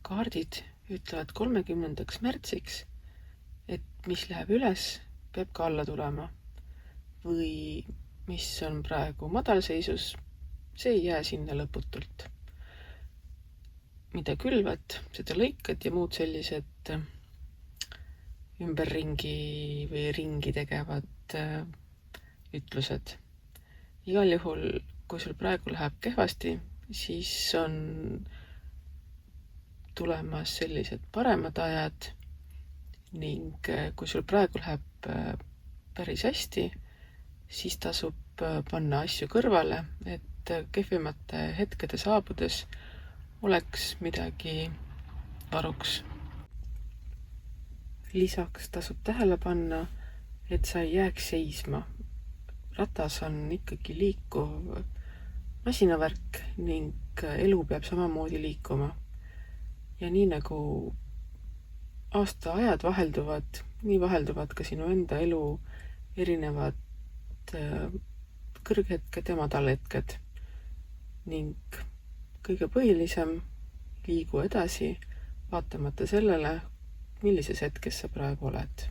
kaardid ütlevad 30. märtsiks, et mis läheb üles, peab ka alla tulema. Või mis on praegu madalseisus, see ei jää sinna lõputult. Mida külvad, seda lõikad ja muud sellised ümberringi või ringi tegevad ütlused. Igal juhul, kui sul praegu läheb kehvasti, siis on tulemas sellised paremad ajad ning kui sul praegu läheb päris hästi, siis tasub panna asju kõrvale, et kehvemate hetkede saabudes oleks midagi varuks. Lisaks tasub tähele panna, et sa ei jääks seisma. Ratas on ikkagi liikuv masinavärk ning elu peab samamoodi liikuma. Ja nii nagu aastaajad vahelduvad, nii vahelduvad ka sinu enda elu erinevad kõrghetked ja madalhetked. Ning kõige põhilisem, liigu edasi, vaatamata sellele, millises hetkes sa praegu oled.